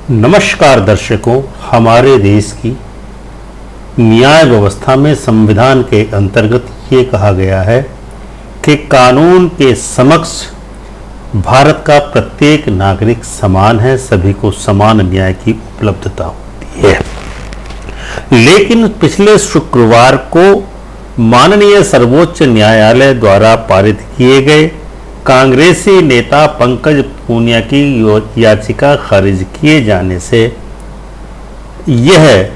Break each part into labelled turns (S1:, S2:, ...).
S1: नमस्कार दर्शकों, हमारे देश की न्याय व्यवस्था में संविधान के अंतर्गत ये कहा गया है कि कानून के समक्ष भारत का प्रत्येक नागरिक समान है, सभी को समान न्याय की उपलब्धता होती है। लेकिन पिछले शुक्रवार को माननीय सर्वोच्च न्यायालय द्वारा पारित किए गए कांग्रेसी नेता पंकज पूनिया की याचिका खारिज किए जाने से यह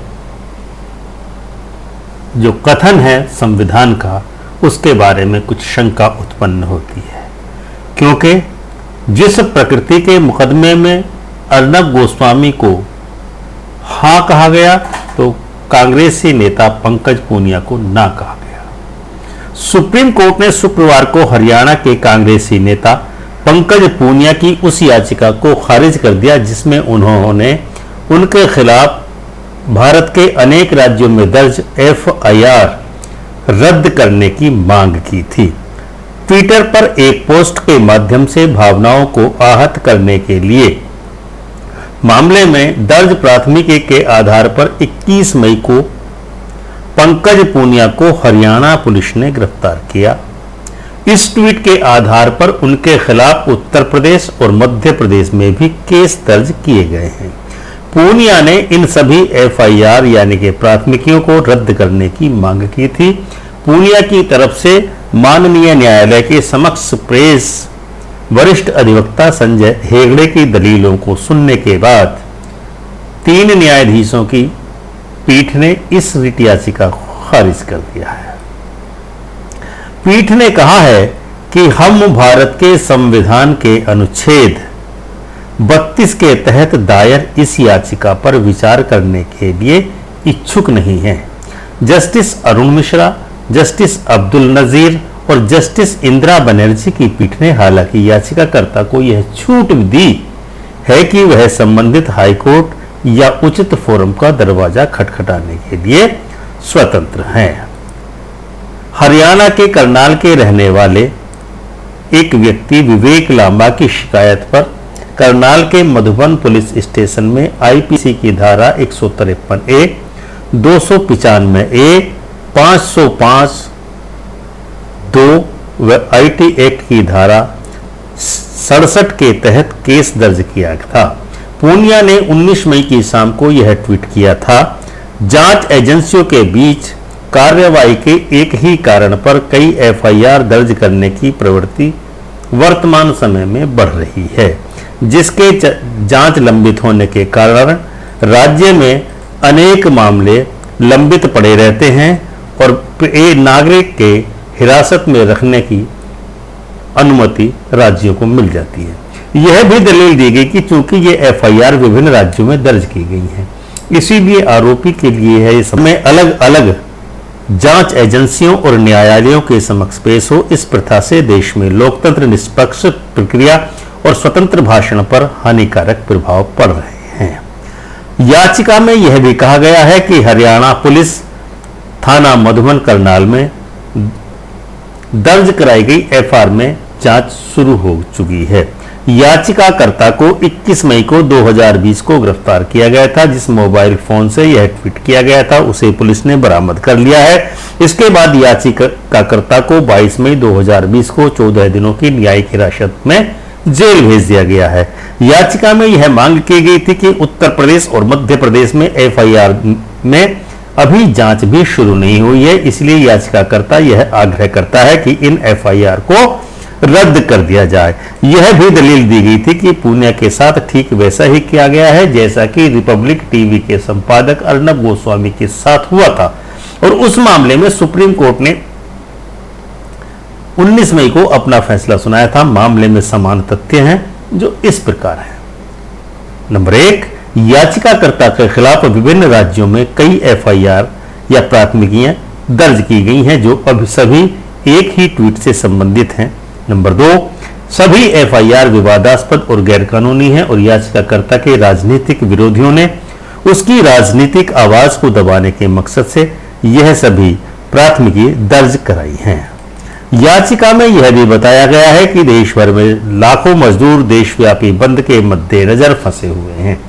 S1: जो कथन है संविधान का, उसके बारे में कुछ शंका उत्पन्न होती है। क्योंकि जिस प्रकृति के मुकदमे में अर्नब गोस्वामी को हाँ कहा गया तो कांग्रेसी नेता पंकज पूनिया को ना कहा गया। सुप्रीम कोर्ट ने शुक्रवार को हरियाणा के कांग्रेसी नेता पंकज पूनिया की उस याचिका को खारिज कर दिया जिसमें उन्होंने उनके खिलाफ भारत के अनेक राज्यों में दर्ज एफआईआर रद्द करने की मांग की थी। ट्विटर पर एक पोस्ट के माध्यम से भावनाओं को आहत करने के लिए मामले में दर्ज प्राथमिकी के आधार पर 21 मई को पंकज पूनिया को हरियाणा पुलिस ने गिरफ्तार किया। इस ट्वीट के आधार पर उनके खिलाफ उत्तर प्रदेश और मध्य प्रदेश में भी केस दर्ज किए गए हैं। पूनिया ने इन सभी एफआईआर यानी कि प्राथमिकियों को रद्द करने की मांग की थी। पूनिया की तरफ से माननीय न्यायालय के समक्ष पेश वरिष्ठ अधिवक्ता संजय हेगड़े की दलीलों को सुनने के बाद 3 न्यायाधीशों की पीठ ने इस रिट याचिका को खारिज कर दिया है। पीठ ने कहा है कि हम भारत के संविधान के अनुच्छेद 32 के तहत दायर इस याचिका पर विचार करने के लिए इच्छुक नहीं हैं। जस्टिस अरुण मिश्रा, जस्टिस अब्दुल नजीर और जस्टिस इंदिरा बनर्जी की पीठ ने हालांकि याचिकाकर्ता को यह छूट दी है कि वह संबंधित हाईकोर्ट या उचित फोरम का दरवाजा खटखटाने के लिए स्वतंत्र हैं। हरियाणा के करनाल के रहने वाले एक व्यक्ति विवेक लांबा की शिकायत पर करनाल के मधुबन पुलिस स्टेशन में आईपीसी की धारा 153A, 295A, 505(2) व आईटी एक्ट की धारा 67 के तहत केस दर्ज किया था। पूनिया ने 19 मई की शाम को यह ट्वीट किया था। जांच एजेंसियों के बीच कार्रवाई के एक ही कारण पर कई एफआईआर दर्ज करने की प्रवृत्ति वर्तमान समय में बढ़ रही है, जिसके जांच लंबित होने के कारण राज्य में अनेक मामले लंबित पड़े रहते हैं और नागरिक के हिरासत में रखने की अनुमति राज्यों को मिल जाती है। यह भी दलील दी गई कि चूंकि ये एफआईआर विभिन्न राज्यों में दर्ज की गई हैं, इसीलिए आरोपी के लिए है इस समय अलग अलग जांच एजेंसियों और न्यायालयों के समक्ष पेश हो। इस प्रथा से देश में लोकतंत्र, निष्पक्ष प्रक्रिया और स्वतंत्र भाषण पर हानिकारक प्रभाव पड़ रहे हैं। याचिका में यह भी कहा गया है कि हरियाणा पुलिस थाना मधुबन करनाल में दर्ज कराई गई एफआईआर में जांच शुरू हो चुकी है। याचिकाकर्ता को 21 मई को 2020 को गिरफ्तार किया गया था। जिस मोबाइल फोन से यह ट्वीट किया गया था उसे पुलिस ने बरामद कर लिया है। इसके बाद याचिकाकर्ता को 22 मई 2020 को 14 दिनों की न्यायिक हिरासत में जेल भेज दिया गया है। याचिका में यह मांग की गई थी कि उत्तर प्रदेश और मध्य प्रदेश में एफआईआर में अभी जांच भी शुरू नहीं हुई है, इसलिए याचिकाकर्ता यह आग्रह करता है कि इन एफआईआर को रद्द कर दिया जाए। यह भी दलील दी गई थी कि पूनिया के साथ ठीक वैसा ही किया गया है जैसा कि रिपब्लिक टीवी के संपादक अर्नब गोस्वामी के साथ हुआ था और उस मामले में सुप्रीम कोर्ट ने 19 मई को अपना फैसला सुनाया था। मामले में समान तथ्य हैं जो इस प्रकार हैं। नंबर 1, याचिकाकर्ता के खिलाफ विभिन्न राज्यों में कई एफआईआर या प्राथमिकियां दर्ज की गई हैं जो अभी सभी एक ही ट्वीट से संबंधित हैं। नंबर 2, सभी एफआईआर विवादास्पद और गैरकानूनी हैं और याचिकाकर्ता के राजनीतिक विरोधियों ने उसकी राजनीतिक आवाज को दबाने के मकसद से यह सभी प्राथमिकी दर्ज कराई हैं। याचिका में यह भी बताया गया है कि देश भर में लाखों मजदूर देशव्यापी बंद के मद्देनजर फंसे हुए हैं।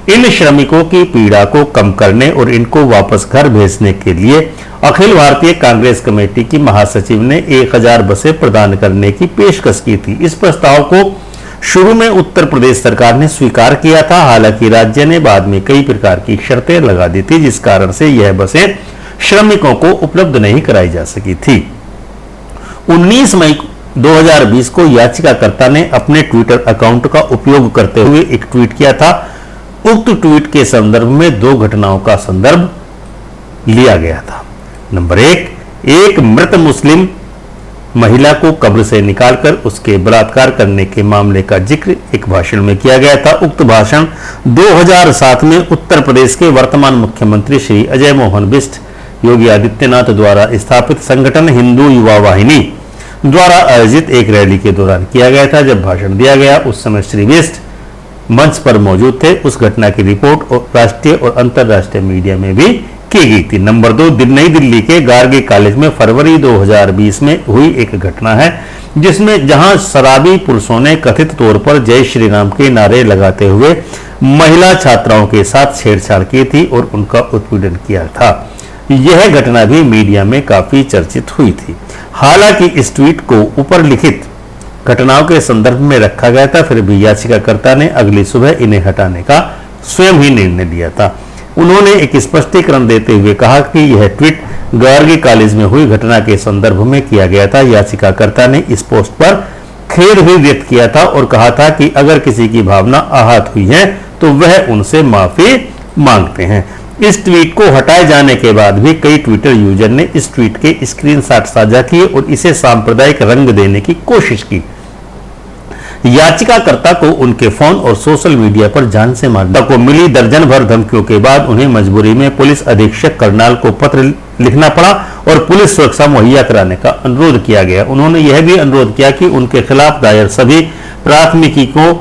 S1: इन श्रमिकों की पीड़ा को कम करने और इनको वापस घर भेजने के लिए अखिल भारतीय कांग्रेस कमेटी की महासचिव ने 1000 बसें प्रदान करने की पेशकश की थी। इस प्रस्ताव को शुरू में उत्तर प्रदेश सरकार ने स्वीकार किया था, हालांकि राज्य ने बाद में कई प्रकार की शर्तें लगा दी थी, जिस कारण से यह बसें श्रमिकों को उपलब्ध नहीं कराई जा सकी थी। 19 मई 2020 को याचिकाकर्ता ने अपने ट्विटर अकाउंट का उपयोग करते हुए एक ट्वीट किया था। उक्त ट्वीट के संदर्भ में 2 घटनाओं का संदर्भ लिया गया था। नंबर 1, एक मृत मुस्लिम महिला को कब्र से निकालकर उसके बलात्कार करने के मामले का जिक्र एक भाषण में किया गया था। उक्त भाषण 2007 में उत्तर प्रदेश के वर्तमान मुख्यमंत्री श्री अजय मोहन बिष्ट योगी आदित्यनाथ द्वारा स्थापित संगठन हिंदू युवा वाहिनी द्वारा आयोजित एक रैली के दौरान किया गया था। जब भाषण दिया गया उस समय श्री बिष्ट मंच पर मौजूद थे। उस घटना की रिपोर्ट और राष्ट्रीय और अंतर्राष्ट्रीय मीडिया में भी की गई थी। नंबर 2, नई दिल्ली के गार्गी कॉलेज में फरवरी 2020 में हुई एक घटना है, जिसमें जहां शराबी पुरुषों ने कथित तौर पर जय श्री राम के नारे लगाते हुए महिला छात्राओं के साथ छेड़छाड़ की थी और उनका उत्पीड़न किया था। यह घटना भी मीडिया में काफी चर्चित हुई थी। हालांकि इस ट्वीट को ऊपर लिखित घटनाओं के संदर्भ में रखा गया था, फिर भी याचिकाकर्ता ने अगली सुबह इन्हें हटाने का स्वयं ही निर्णय लिया था। उन्होंने एक स्पष्टीकरण देते हुए कहा कि यह ट्वीट गार्गी कॉलेज में हुई घटना के संदर्भ में किया गया था। याचिकाकर्ता ने इस पोस्ट पर खेद भी व्यक्त किया था और कहा था कि अगर किसी की भावना आहत हुई है तो वह उनसे माफी मांगते हैं। इस ट्वीट को हटाए जाने के बाद भी कई ट्विटर यूजर ने इस ट्वीट के स्क्रीनशॉट साझा किए और इसे सांप्रदायिक रंग देने की कोशिश की। याचिकाकर्ता को उनके फोन और सोशल मीडिया पर जान से मारने को मिली दर्जन भर धमकियों के बाद उन्हें मजबूरी में पुलिस अधीक्षक करनाल को पत्र लिखना पड़ा और पुलिस सुरक्षा मुहैया कराने का अनुरोध किया गया। उन्होंने यह भी अनुरोध किया कि उनके खिलाफ दायर सभी प्राथमिकी को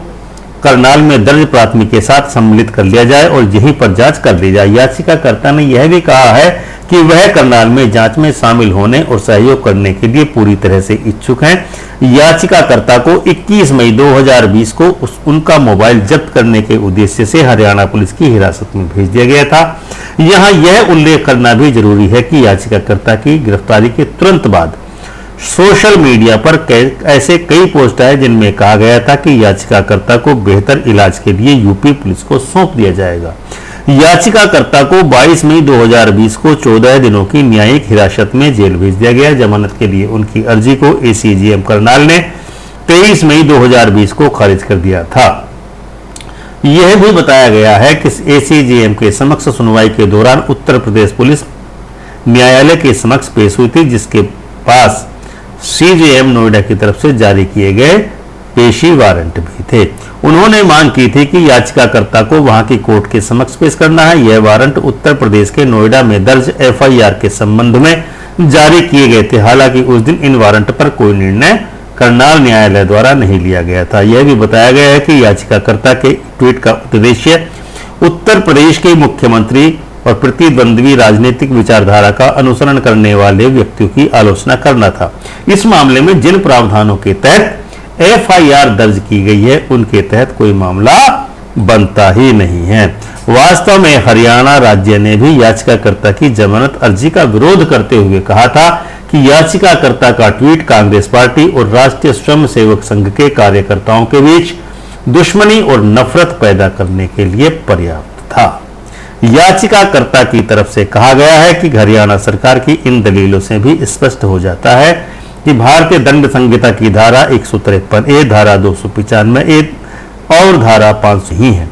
S1: करनाल में दर्ज प्राथमिकी के साथ सम्मिलित कर लिया जाए और यहीं पर जांच कर ली जाए। याचिकाकर्ता ने यह भी कहा है कि वह करनाल में जांच में शामिल होने और सहयोग करने के लिए पूरी तरह से इच्छुक हैं। याचिकाकर्ता को 21 मई 2020 को उनका मोबाइल जब्त करने के उद्देश्य से हरियाणा पुलिस की हिरासत में भेज दिया गया था। यहां यह उल्लेख करना भी जरूरी है कि याचिकाकर्ता की गिरफ्तारी के तुरंत बाद सोशल मीडिया पर ऐसे कई पोस्ट आए जिनमें कहा गया था कि याचिकाकर्ता को बेहतर इलाज के लिए यूपी पुलिस को सौंप दिया जाएगा। याचिकाकर्ता को 22 मई 2020 को 14 दिनों की न्यायिक हिरासत में जेल भेज दिया गया। जमानत के लिए उनकी अर्जी को एसीजेएम करनाल ने 23 मई 2020 को खारिज कर दिया था। यह भी बताया गया है कि एसीजेएम के समक्ष सुनवाई के दौरान उत्तर प्रदेश पुलिस न्यायालय के समक्ष पेश हुई थी, जिसके पास सीजेएम नोएडा की तरफ से जारी किए गए पेशी वारंट भी थे। उन्होंने मांग की थी कि याचिकाकर्ता को वहां की कोर्ट के समक्ष पेश करना है। यह वारंट उत्तर प्रदेश के नोएडा में दर्ज एफआईआर के संबंध में जारी किए गए थे। हालांकि उस दिन इन वारंट पर कोई निर्णय करनाल न्यायालय द्वारा नहीं लिया गया था। यह भी बताया गया है कि याचिकाकर्ता के ट्वीट का उद्देश्य उत्तर प्रदेश के मुख्यमंत्री और प्रतिद्वंद्वी राजनीतिक विचारधारा का अनुसरण करने वाले व्यक्तियों की आलोचना करना था। इस मामले में जिन प्रावधानों के तहत एफआईआर दर्ज की गई है उनके तहत कोई मामला बनता ही नहीं है। वास्तव में हरियाणा राज्य ने भी याचिकाकर्ता की जमानत अर्जी का विरोध करते हुए कहा था कि याचिकाकर्ता का ट्वीट कांग्रेस पार्टी और राष्ट्रीय स्वयंसेवक संघ के कार्यकर्ताओं के बीच दुश्मनी और नफरत पैदा करने के लिए पर्याप्त था। याचिकाकर्ता की तरफ से कहा गया है कि हरियाणा सरकार की इन दलीलों से भी स्पष्ट हो जाता है कि भारतीय दंड संहिता की धारा 153A, धारा 295A और धारा 500 ही है।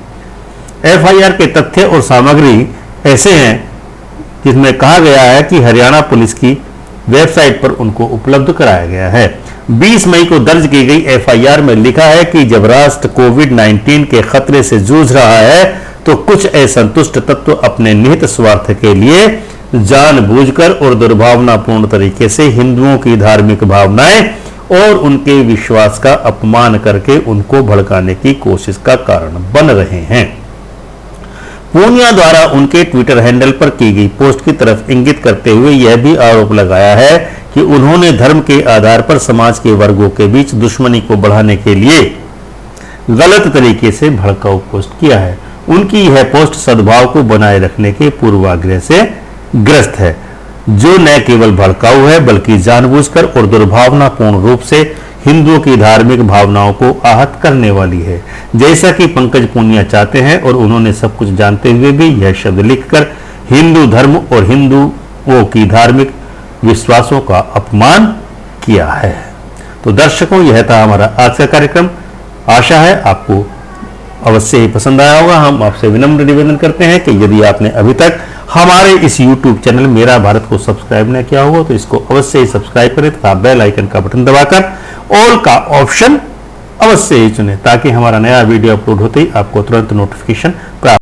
S1: एफआईआर के तथ्य और सामग्री ऐसे हैं जिसमें कहा गया है कि हरियाणा पुलिस की वेबसाइट पर उनको उपलब्ध कराया गया है। 20 मई को दर्ज की गई एफआईआर में लिखा है कि जब राष्ट्र कोविड-19 के खतरे से जूझ रहा है तो कुछ असंतुष्ट तत्व अपने निहित स्वार्थ के लिए जानबूझकर और दुर्भावनापूर्ण तरीके से हिंदुओं की धार्मिक भावनाएं और उनके विश्वास का अपमान करके उनको भड़काने की कोशिश का कारण बन रहे हैं। पूनिया द्वारा उनके ट्विटर हैंडल पर की गई पोस्ट की तरफ इंगित करते हुए यह भी आरोप लगाया है कि उन्होंने धर्म के आधार पर समाज के वर्गों के बीच दुश्मनी को बढ़ाने के लिए गलत तरीके से भड़काऊ पोस्ट किया है। उनकी यह पोस्ट सद्भाव को बनाए रखने के पूर्वाग्रह से ग्रस्त है, जो न केवल भड़काऊ है बल्कि जानबूझकर और दुर्भावनापूर्ण रूप से हिंदुओं की धार्मिक भावनाओं को आहत करने वाली है। जैसा कि पंकज पूनिया चाहते हैं और उन्होंने सब कुछ जानते हुए भी यह शब्द लिखकर हिंदू धर्म और हिंदुओं की धार्मिक विश्वासों का अपमान किया है। तो दर्शकों, यह था हमारा आज का कार्यक्रम। आशा है आपको अवश्य ही पसंद आया होगा। हम आपसे विनम्र निवेदन करते हैं कि यदि आपने अभी तक हमारे इस YouTube चैनल मेरा भारत को सब्सक्राइब न किया होगा तो इसको अवश्य ही सब्सक्राइब करें तथा बेल आइकन का बटन दबाकर ऑल का ऑप्शन अवश्य ही चुनें, ताकि हमारा नया वीडियो अपलोड होते ही आपको तुरंत नोटिफिकेशन प्राप्त